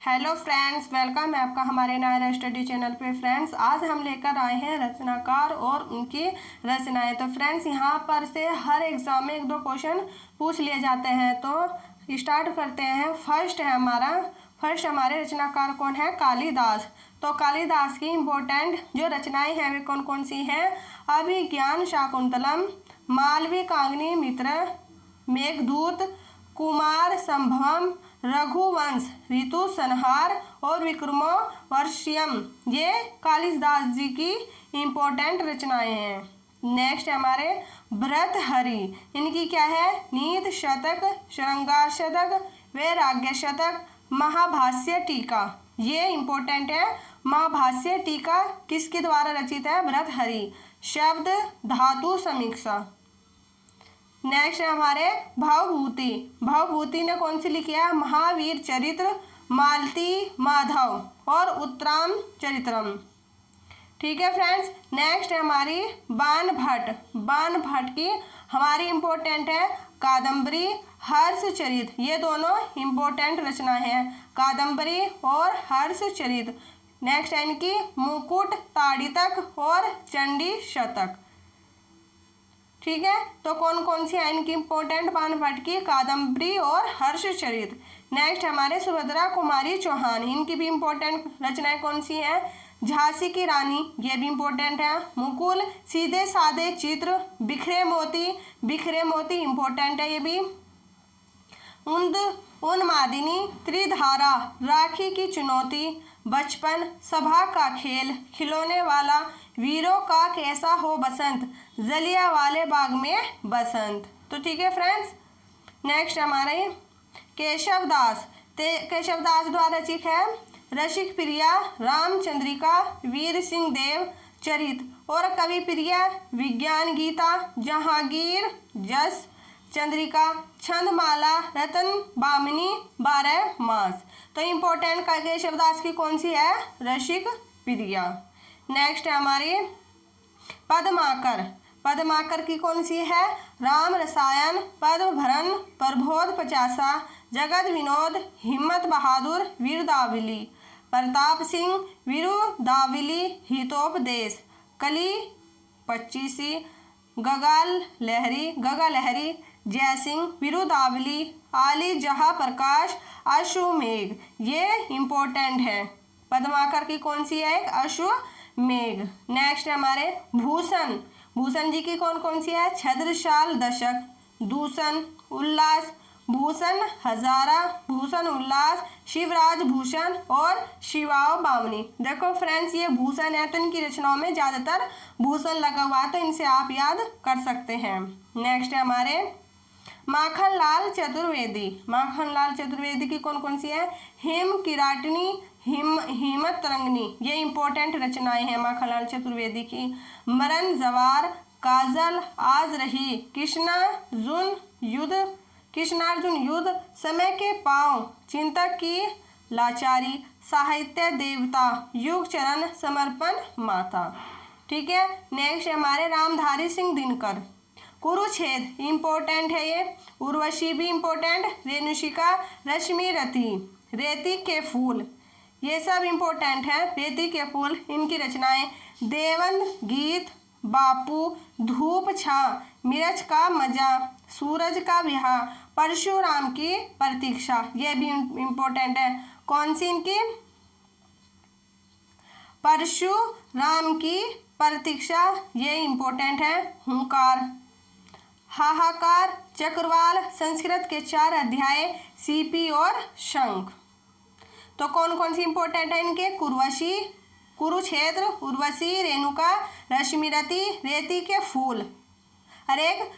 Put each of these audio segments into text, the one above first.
Hello friends, welcome है आपका हमारे नए स्टडी चैनल पे। फ्रेंड्स, आज हम लेकर आए हैं रचनाकार और उनकी रचनाएं। तो फ्रेंड्स, यहाँ पर से हर एग्जाम में एक दो क्वेश्चन पूछ लिए जाते हैं। तो स्टार्ट करते हैं। फर्स्ट हमारे रचनाकार कौन है? कालिदास। तो कालिदास की इम्पोर्टेंट जो रचनाएं हैं वे कौन कौन सी हैं? अभिज्ञान शाकुंतलम, मालवी कांगनी मित्र, मेघदूत, कुमार संभवम, रघुवंश, ऋतु संहार और विक्रमो वर्षियम, ये कालिदास जी की इम्पोर्टेंट रचनाएं हैं। नेक्स्ट हमारे भर्तृहरि, इनकी क्या है? नीति शतक, श्रृंगार शतक, वैराग्य शतक, महाभाष्य टीका, ये इम्पोर्टेंट है। महाभाष्य टीका किसके द्वारा रचित है? भर्तृहरि। शब्द धातु समीक्षा। नेक्स्ट है हमारे भवभूति। भवभूति ने कौन सी लिखी है? महावीर चरित्र, मालती माधव और उत्तराम चरित्रम। ठीक है फ्रेंड्स। नेक्स्ट है हमारी बाणभट्ट। बाणभट्ट की हमारी इम्पोर्टेंट है कादम्बरी, हर्षचरित, ये दोनों इम्पोर्टेंट रचनाएं हैं, कादम्बरी और हर्षचरित। नेक्स्ट है इनकी मुकुट ताड़ितक और चंडी शतक। ठीक है, तो कौन कौन सी है इनकी इम्पोर्टेंट? बाणभट्ट की कादम्बरी और हर्षचरित। नेक्स्ट हमारे सुभद्रा कुमारी चौहान, इनकी भी इम्पोर्टेंट रचनाएं कौन सी हैं? झांसी की रानी, ये भी इम्पोर्टेंट है। मुकुल, सीधे साधे चित्र, बिखरे मोती इम्पोर्टेंट है ये भी। उन्मादिनी, त्रिधारा, राखी की चुनौती, बचपन, सभा का खेल, खिलौने वाला, वीरों का कैसा हो बसंत, जलियांवाले बाग में बसंत। तो ठीक है फ्रेंड्स। नेक्स्ट हमारे केशवदास द्वारा रचित है रसिक प्रिया, रामचंद्रिका, वीर सिंह देव चरित और कवि प्रिया, विज्ञान गीता, जहांगीर जस चंद्रिका, छंदमाला, रतन बामिनी, 12 मास। तो इम्पोर्टेंट का केशवदास की कौन सी है? रसिक प्रिया। नेक्स्ट है हमारी पद्माकर की कौन सी है? राम रसायन, पद्मभरण, प्रबोध 50, जगत विनोद, हिम्मत बहादुर, वीरदावली, प्रताप सिंह, वीरदावली, हितोपदेश, कली 25, गगा लहरी, जयसिंह, वीरदावली, आली जहाँ प्रकाश, अश्वमेघ, ये इम्पोर्टेंट है। पद्माकर की कौन सी है? अश्वमेघ। नेक्स्ट हमारे भूषण जी की कौन कौन सी है? छत्रसाल दशक, दूषण, उल्लास, भूषण हजारा, भूषण उल्लास, शिवराज भूषण और शिवाओ बामनी। देखो फ्रेंड्स, ये भूषण है तो इनकी रचनाओं में ज़्यादातर भूषण लगा हुआ है, तो इनसे आप याद कर सकते हैं। नेक्स्ट है हमारे माखनलाल चतुर्वेदी की कौन कौन सी है? हिम किराटनी, हिम्मत तरंगनी, ये इम्पोर्टेंट रचनाएं हैं माखनलाल चतुर्वेदी की। मरण जवार, काजल, आज रही, कृष्णार्जुन युद्ध, समय के पांव, चिंतक की लाचारी, साहित्य देवता, युग चरण, समर्पण माता। ठीक है। नेक्स्ट हमारे रामधारी सिंह दिनकर। कुरुक्षेत्र इम्पोर्टेंट है ये। उर्वशी भी इम्पोर्टेंट, रेणुशिका, रश्मि रति, रेती के फूल, ये सब इम्पोर्टेंट है। रेती के फूल, इनकी रचनाएं देवन गीत, बापू, धूप छां, मिर्च का मजा, सूरज का विहार, परशुराम की प्रतीक्षा, ये भी इम्पोर्टेंट है। कौन सी इनकी? परशुराम की प्रतीक्षा, ये इम्पोर्टेंट है। हुंकार, हाहाकार, चक्रवाल, संस्कृत के 4 अध्याय, सीपी और शंख। तो कौन कौन सी इम्पोर्टेंट है इनके? कुरुक्षेत्र, उर्वशी, रेणुका, रश्मिरति, रेती के फूल, हर एक,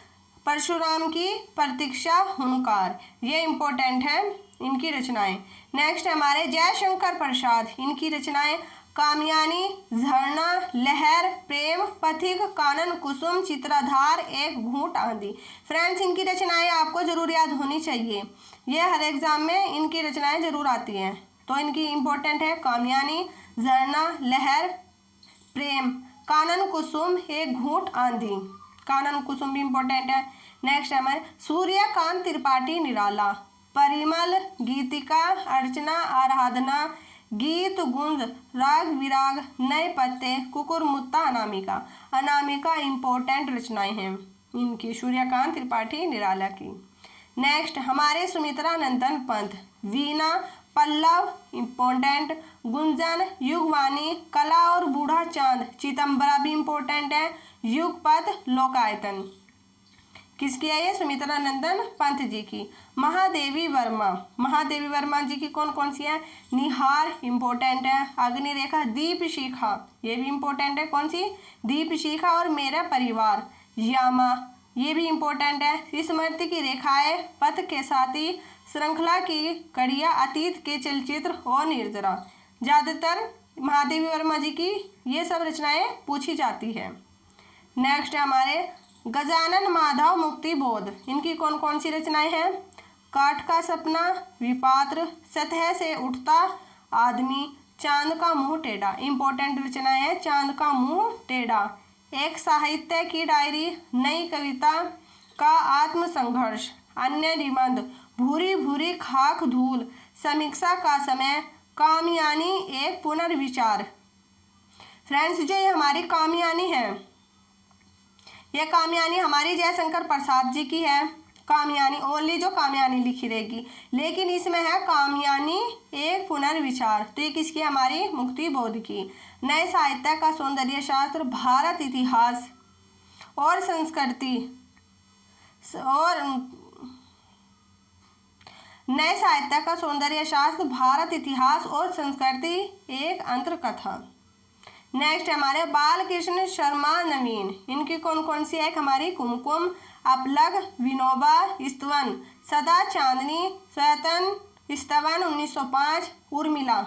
परशुराम की प्रतीक्षा, हुंकार, ये इम्पोर्टेंट है इनकी रचनाएं। नेक्स्ट हमारे जयशंकर प्रसाद, इनकी रचनाएं कामयानी, झरना, लहर, प्रेम, पथिक, कानन कुसुम, चित्रधार, एक घूंट आंधी। फ्रेंड्स, इनकी रचनाएं आपको जरूर याद होनी चाहिए, ये हर एग्जाम में इनकी रचनाएं जरूर आती हैं। तो इनकी इम्पोर्टेंट है कामयानी, झरना, लहर, प्रेम, कानन कुसुम, एक घूंट आंधी, कानन कुसुम भी इम्पोर्टेंट है। नेक्स्ट है हमारे सूर्यकांत त्रिपाठी निराला, परिमल, गीतिका, अर्चना, आराधना, गीत, गुंज, राग विराग, नए पत्ते, कुकुरमुत्ता, अनामिका। अनामिका इंपॉर्टेंट रचनाएं हैं इनकी, सूर्यकांत त्रिपाठी निराला की। नेक्स्ट हमारे सुमित्रा नंदन पंत, वीणा, पल्लव इम्पोर्टेंट, गुंजन, युगवाणी, कला और बूढ़ा चांद, चिदम्बरा भी इम्पोर्टेंट है, युगपथ, लोकायतन। किसकी है ये? सुमित्रा नंदन पंत जी की। महादेवी वर्मा, महादेवी वर्मा जी की कौन कौन सी है? निहार इम्पोर्टेंट है, अग्निरेखा, दीप शिखा ये भी इम्पोर्टेंट है, कौन सी? दीप शिखा और मेरा परिवार, यामा ये भी इम्पोर्टेंट है, स्मृति की रेखाएं, पथ के साथी, श्रृंखला की कड़िया, अतीत के चलचित्र और निर्जरा। ज़्यादातर महादेवी वर्मा जी की ये सब रचनाएं पूछी जाती है। नेक्स्ट है हमारे गजानन माधव मुक्ति बोध, इनकी कौन कौन सी रचनाएं हैं? काठ का सपना, विपात्र, सतह से उठता आदमी, चांद का मुंह टेढ़ा। इंपॉर्टेंट रचनाएं हैं, चांद का मुंह टेढ़ा, एक साहित्य की डायरी, नई कविता का आत्मसंघर्ष, अन्य निबंध, भूरी भूरी खाक धूल, समीक्षा का समय, कामयानी, एक पुनर्विचार। फ्रेंड्स जो ये हमारी कामयानी है, यह कामयानी हमारी जयशंकर प्रसाद जी की है। कामयानी ओनली जो कामयानी लिखी रहेगी, लेकिन इसमें है कामयानी एक पुनर्विचार, तो ये किसकी? हमारी मुक्ति बोध की। नए साहित्य का सौंदर्य शास्त्र, भारत इतिहास और संस्कृति और नए साहित्य का सौंदर्य शास्त्र, भारत इतिहास और संस्कृति, एक अंतर कथा। नेक्स्ट हमारे बालकृष्ण शर्मा नवीन, इनकी कौन कौन सी है? हमारी कुमकुम, अपलग, विनोबा, स्तवन, सदा चांदनी, स्वतन स्तवन 1905, उर्मिला,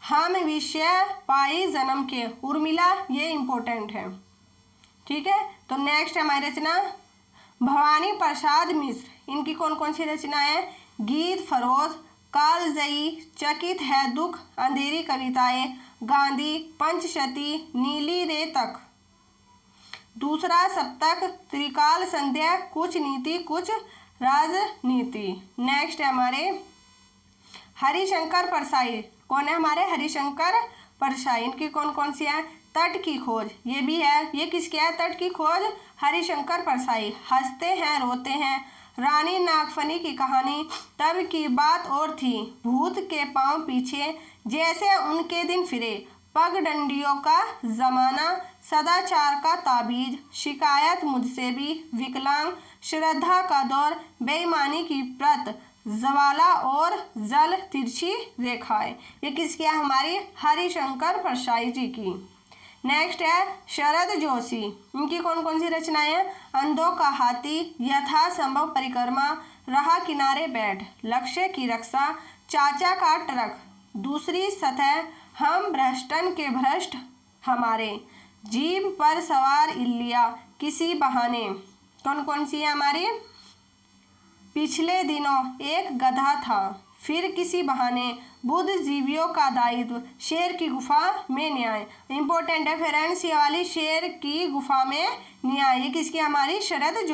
हम विषय पाई जन्म के, उर्मिला ये इम्पोर्टेंट है, ठीक है। तो नेक्स्ट हमारी रचना भवानी प्रसाद मिश्र, इनकी कौन कौन सी रचना है? गीत, फरोज, कालजयी, चकित है दुख, अंधेरी कविताएं, गांधी, पंचशती, नीली रेतक, दूसरा सप्तक, त्रिकाल संध्या, कुछ नीति कुछ राजनीति। नेक्स्ट है हमारे हरिशंकर परसाई, कौन है हमारे? हरिशंकर परसाई, इनकी कौन कौन सी है? तट की खोज ये भी है, ये किसकी है? तट की खोज हरिशंकर परसाई। हंसते हैं रोते हैं, रानी नागफनी की कहानी, तब की बात और थी, भूत के पांव पीछे, जैसे उनके दिन फिरे, पगडंडियों का जमाना, सदाचार का ताबीज, शिकायत मुझसे भी, विकलांग, श्रद्धा का दौर, बेईमानी की प्रत, ज्वाला और जल, तिरछी रेखाएं, ये किसकी है? हमारी हरिशंकर परसाई जी की। नेक्स्ट है शरद जोशी, इनकी कौन कौन सी रचनाएं हैं? अंधों का हाथी, यथा संभव परिक्रमा, रहा किनारे बैठ, लक्ष्य की रक्षा, चाचा का ट्रक, दूसरी सतह, हम भ्रष्टन के भ्रष्ट हमारे, जीभ पर सवार इल्लिया, किसी बहाने, कौन कौन सी है हमारी? पिछले दिनों एक गधा था, फिर किसी बहाने, बुद्ध जीवियों का दायित्व, शेर की गुफा में न्याय। इंपॉर्टेंट है फ्रेंड्स ये वाली, शेर की गुफा में न्याय, ये किसकी? हमारी शरद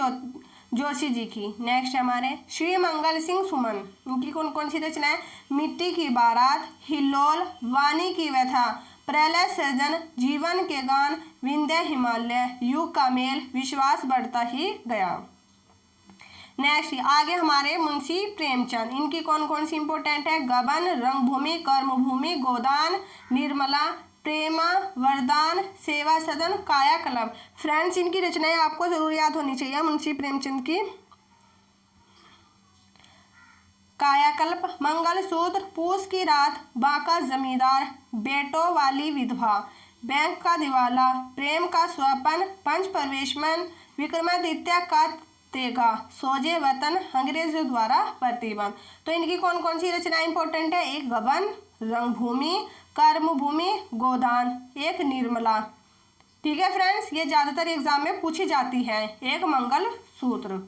जोशी जी की। नेक्स्ट हमारे श्री मंगल सिंह सुमन, इनकी कौन कौन सी रचना है? मिट्टी की बारात, हिल्लोल, वाणी की व्यथा, प्रलय सृजन, जीवन के गान, विंध्य हिमालय, युग का मेल, विश्वास बढ़ता ही गया। नेक्स्ट आगे हमारे मुंशी प्रेमचंद, इनकी कौन कौन सी इंपॉर्टेंट है? गबन, रंगभूमि, कर्मभूमि, गोदान, निर्मला, प्रेमा, वरदान, सेवा सदन, कायाकल्प। फ्रेंड्स इनकी रचनाएं आपको जरूर याद होनी चाहिए मुंशी प्रेमचंद की। कायाकल्प, मंगलसूत्र, पूस की रात, बांका जमींदार, बेटों वाली विधवा, बैंक का दिवाला, प्रेम का स्वप्न, पंच प्रवेशमन, विक्रमादित्य का तेगा, सोजे वतन, अंग्रेजों द्वारा प्रतिबंध। तो इनकी कौन कौन सी रचना इंपॉर्टेंट है? एक गबन, रंगभूमि, कर्मभूमि, गोदान, एक निर्मला। ठीक है फ्रेंड्स, ये ज़्यादातर एग्जाम में पूछी जाती है। एक मंगल सूत्र,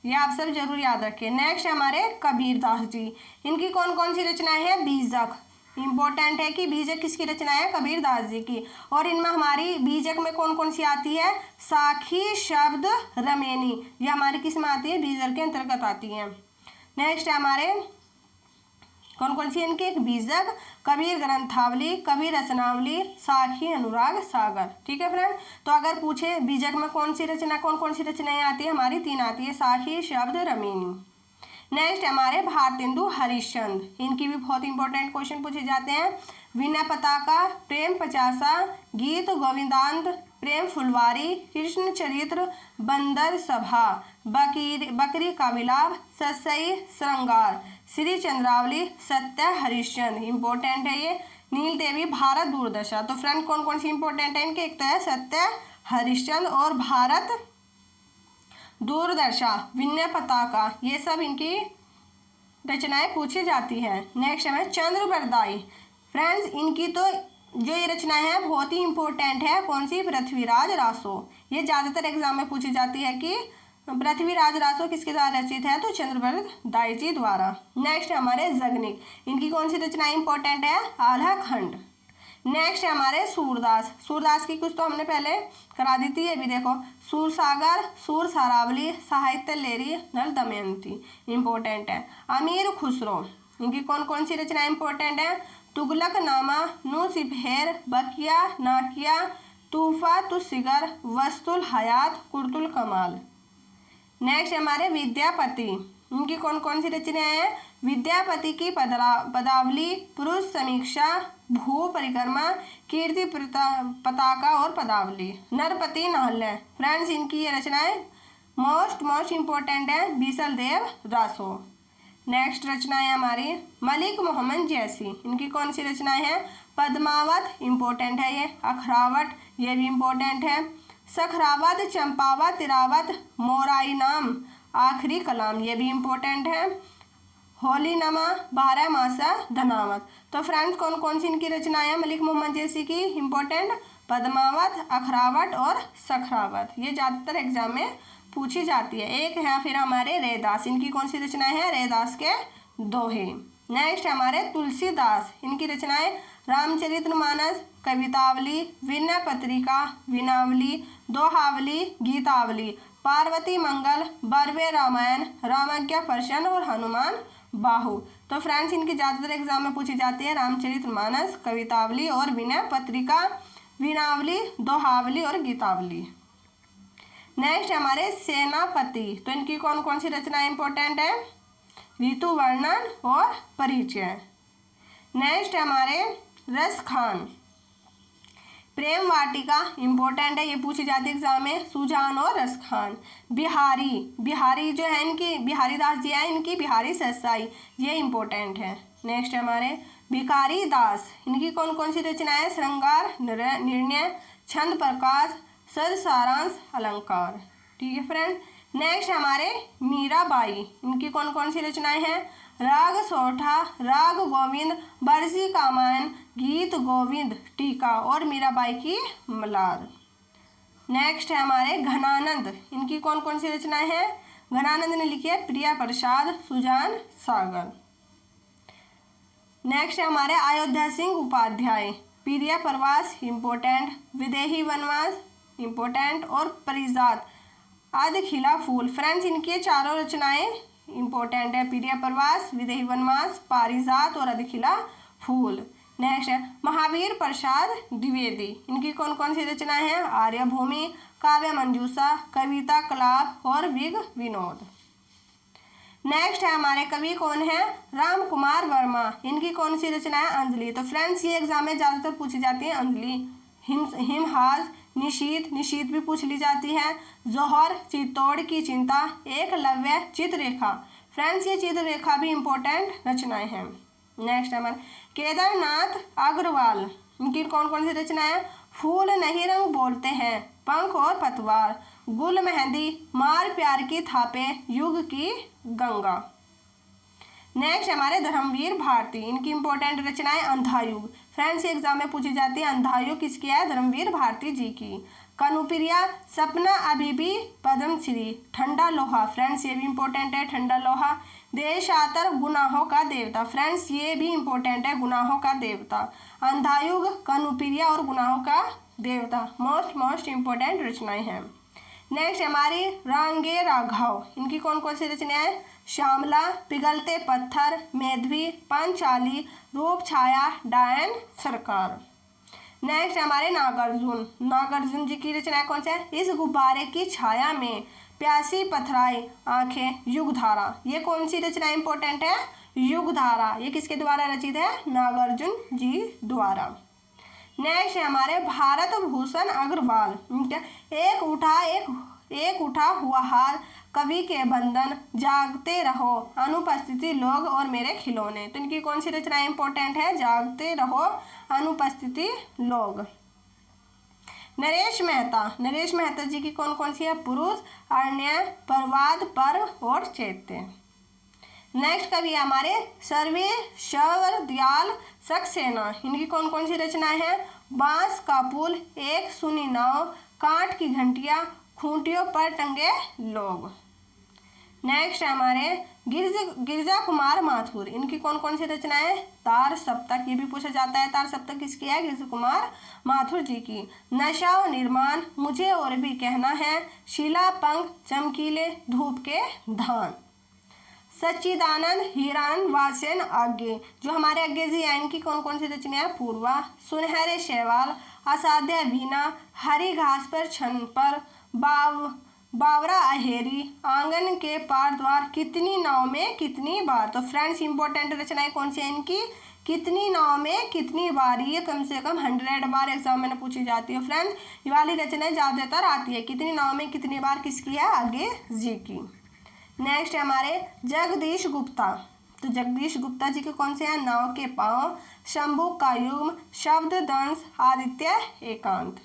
ये आप सब जरूर याद रखें। नेक्स्ट हमारे कबीरदास जी, इनकी कौन कौन सी रचनाएं हैं? बीजक, इंपॉर्टेंट है कि बीजक किसकी रचना है? कबीरदास जी की। और इनमें हमारी बीजक में कौन कौन सी आती है? साखी, शब्द, रमेनी, ये हमारी किस में आती है? बीजक के अंतर्गत आती हैं। नेक्स्ट है हमारे कौन कौन सी इनके, एक बीजक, कबीर ग्रंथावली, कबीर रचनावली, साखी, अनुराग सागर। ठीक है फ्रेंड, तो अगर पूछे बीजक में कौन कौन सी रचनाएं आती है, हमारी 3 आती है, साखी, शब्द, रमीनी। नेक्स्ट हमारे भारतेंदु हरिश्चंद्र, इनकी भी बहुत इंपॉर्टेंट क्वेश्चन पूछे जाते हैं। विनय पताका, प्रेम पचासा, गीत गोविंदांत, प्रेम फुलवारी, कृष्ण चरित्र, बंदर सभा, बकरी का विलाप, ससई श्रृंगार, श्री चंद्रावली, सत्य हरिश्चंद्र। इंपॉर्टेंट है ये। नील देवी, भारत दूरदशा। तो फ्रेंड कौन कौन सी इंपॉर्टेंट है इनके, एक तो है सत्य हरिश्चंद्र और भारत दूरदर्शा, विनय पताका, ये सब इनकी रचनाएं पूछी जाती हैं। नेक्स्ट है चंद्र बरदाई। फ्रेंड्स इनकी तो जो ये रचनाएं हैं बहुत ही इंपॉर्टेंट है। कौन सी, पृथ्वीराज रासो। ये ज़्यादातर एग्जाम में पूछी जाती है कि पृथ्वीराज रासो किसके द्वारा रचित है, तो चंद्र बरदाई जी द्वारा। नेक्स्ट है हमारे जगनिक, इनकी कौन सी रचनाएं इंपॉर्टेंट है, आल्हा खंड। नेक्स्ट है हमारे सूरदास। सूरदास की कुछ तो हमने पहले करा दी थी, ये भी देखो, सूरसागर, सूर सारावली, साहित्य लेरी, नल दमयंती, इंपॉर्टेंट है। अमीर खुसरो, इनकी कौन कौन सी रचनाएं इंपॉर्टेंट है, तुगलक नामा, नुसिफेर, बकिया, नाकिया, तूफा तुसिगर, वस्तुल हयात, कुर्तुल कमाल। नेक्स्ट हमारे विद्यापति, इनकी कौन कौन सी रचनाएं हैं, विद्यापति की पदावली, पुरुष समीक्षा, भू परिक्रमा, कीर्ति पताका और पदावली, नरपति नाहल्य। फ्रेंड्स इनकी ये रचनाएं मोस्ट इंपॉर्टेंट है, बीसल देव रासो। नेक्स्ट रचनाएं हमारी मलिक मोहम्मद जैसी, इनकी कौन सी रचनाएं हैं, पद्मावत, इंपॉर्टेंट है ये, अखरावट, ये भी इंपॉर्टेंट है, सखरावत, चंपावत, तिरावत, मोराई नाम, आखिरी कलाम, ये भी इंपॉर्टेंट है, होली नमा, 12 मासा, धनावत। तो फ्रेंड्स कौन कौन सी इनकी रचनाएं हैं मलिक मोहम्मद जैसी की, इंपॉर्टेंट, पद्मावत, अखरावट और सखरावत। ये ज़्यादातर एग्जाम में पूछी जाती है। एक है फिर हमारे रैदास, इनकी कौन सी रचनाएं हैं, रैदास के दोहे। नेक्स्ट हमारे तुलसीदास, इनकी रचनाएं रामचरितमानस, कवितावली, विनय पत्रिका, विनावली, दोहावली, गीतावली, पार्वती मंगल, बरवे रामायण, रामज्ञा प्रश्न और हनुमान बाहु। तो फ्रेंड्स इनकी ज़्यादातर एग्जाम में पूछी जाती है रामचरितमानस, कवितावली और विनय पत्रिका, विनावली, दोहावली और गीतावली। नेक्स्ट हमारे सेनापति, तो इनकी कौन कौन सी रचनाएं इंपॉर्टेंट है, ऋतु वर्णन और परिचय। नेक्स्ट हमारे रसखान, प्रेम वाटिका, इंपॉर्टेंट है, ये पूछी जाती है एग्जाम में, सुजान और रसखान। बिहारी जो है इनकी, बिहारी दास जी है इनकी, बिहारी सरसाई, ये इंपॉर्टेंट है। नेक्स्ट हमारे भिखारी दास, इनकी कौन कौन सी रचनाएं, श्रृंगार, निर्णय, छंद प्रकाश, सर सारांश, अलंकार। ठीक है फ्रेंड। नेक्स्ट हमारे मीराबाई, इनकी कौन कौन सी रचनाएं हैं, राग सोठा, राग गोविंद, बरसी कामायन, गीत गोविंद, टीका और मीराबाई की मलार। नेक्स्ट है हमारे घनानंद, इनकी कौन कौन सी रचनाएं हैं, घनानंद ने लिखी है प्रिया प्रसाद, सुजान सागर। नेक्स्ट है हमारे अयोध्या सिंह उपाध्याय, पीरिया प्रवास, इंपॉर्टेंट, विदेही वनवास, इंपॉर्टेंट और परिजात, आदि खिला फूल। फ्रेंड्स इनकी चारों रचनाएं इंपॉर्टेंट है, पीरिया प्रवास, विदेही वनवास, पारिजात और अधिखिला फूल। नेक्स्ट है महावीर प्रसाद द्विवेदी, इनकी कौन कौन सी रचनाएं हैं, आर्यभूमि, काव्य मंजूषा, कविता कलाप और विग विनोद। नेक्स्ट है हमारे कवि कौन है, राम कुमार वर्मा, इनकी कौन सी रचनाएं, अंजलि। तो फ्रेंड्स ये एग्जाम में ज़्यादातर पूछी जाती है अंजलि। हिमहास, निशीत भी पूछ ली जाती है, जोहर, चित्तौड़ की चिंता, एकलव्य, चित्ररेखा। फ्रेंड्स ये चित्ररेखा भी इंपॉर्टेंट रचनाएं हैं। नेक्स्ट हमारे केदारनाथ अग्रवाल, इनकी कौन कौन सी रचनाएं हैं, फूल नहीं रंग बोलते हैं, पंख और पतवार, गुल मेहंदी, मार प्यार की थापे, युग की गंगा। नेक्स्ट हमारे धर्मवीर भारती, इनकी इंपॉर्टेंट रचनाएं अंधायुग। फ्रेंड्स एग्जाम में पूछी जाती है अंधायुग किसकी है, धर्मवीर भारती जी की। कनुप्रिया, सपना अभी भी, पद्मश्री, ठंडा लोहा। फ्रेंड्स ये भी इंपॉर्टेंट है, ठंडा लोहा। देशातर, गुनाहों का देवता। फ्रेंड्स ये भी इंपॉर्टेंट है, गुनाहों का देवता। अंधायुग, कनुप्रिया और गुनाहों का देवता मोस्ट इंपॉर्टेंट रचनाएं हैं। नेक्स्ट हमारी रांगे राघव, इनकी कौन कौन सी रचना है? श्यामला, पिघलते पत्थर, मेधावी, पंचाली, रूप छाया, डायन सरकार। नेक्स्ट हमारे नागार्जुन, नागार्जुन जी की रचना कौन सी है? इस गुब्बारे की छाया में प्यासी पथराई आंखें, युगधारा। ये कौन सी रचना इंपॉर्टेंट है? युगधारा। ये किसके द्वारा रचित है? नागार्जुन जी द्वारा। नेक्स्ट है हमारे भारत भूषण अग्रवाल, एक उठा हुआ हार, कवि के बंधन, जागते रहो, अनुपस्थिति लोग और मेरे खिलौने। तो इनकी कौन सी रचना इंपॉर्टेंट है? जागते रहो, अनुपस्थिति लोग। नरेश मेहता, नरेश मेहता जी की कौन कौन सी है? पुरुष, अरण्य, प्रवाद, पर्व और चैत्य। नेक्स्ट कवि हमारे सर्वेश्वर दयाल सक्सेना, इनकी कौन कौन सी रचनाएं हैं? बांस का पुल, एक सुनी नाव, कांट की घंटियां, खूंटियों पर टंगे लोग। नेक्स्ट हमारे गिरजा कुमार माथुर, इनकी कौन कौन सी रचनाएं? तार सप्तक, ये भी पूछा जाता है तार सप्तक किसकी है? गिरजा कुमार माथुर जी की। नशा और निर्माण, मुझे और भी कहना है, शिला पंख, चमकीले धूप के धान। सच्चिदानंद हीरानंद वासेन आगे, जो हमारे आगे जी हैं, इनकी कौन कौन सी रचना है? पूर्वा, सुनहरे शैवाल, असाध्य वीणा, हरी घास पर छन पर, बावरा अहेरी, आंगन के पार द्वार, कितनी नाव में कितनी बार। तो फ्रेंड्स इंपॉर्टेंट रचनाएं कौन सी है इनकी? कितनी नाव में कितनी बार, ये कम से कम 100 बार एग्जाम में पूछी जाती है फ्रेंड्स। ये वाली रचनाएं ज़्यादातर आती है, कितनी नाव में कितनी बार किसकी है? आगे जी की। नेक्स्ट है हमारे जगदीश गुप्ता, तो जगदीश गुप्ता जी के कौन से हैं? नाव के पाँव, शंभु का युग्म, शब्द दंश, आदित्य एकांत।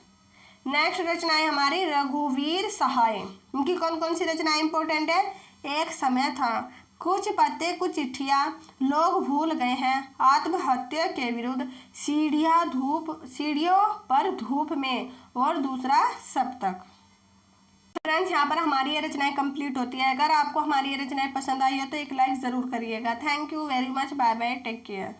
नेक्स्ट रचनाएं हमारी रघुवीर सहाय, इनकी कौन कौन सी रचनाएं इंपॉर्टेंट है? एक समय था, कुछ पत्ते कुछ चिट्ठियाँ, लोग भूल गए हैं, आत्महत्या के विरुद्ध, सीढ़ियों पर धूप में, और दूसरा सप्तक। फ्रेंड्स यहाँ पर हमारी ये रचनाएं कंप्लीट होती है। अगर आपको हमारी ये रचनाएं पसंद आई हो तो एक लाइक ज़रूर करिएगा। Thank you very much, bye bye, take care.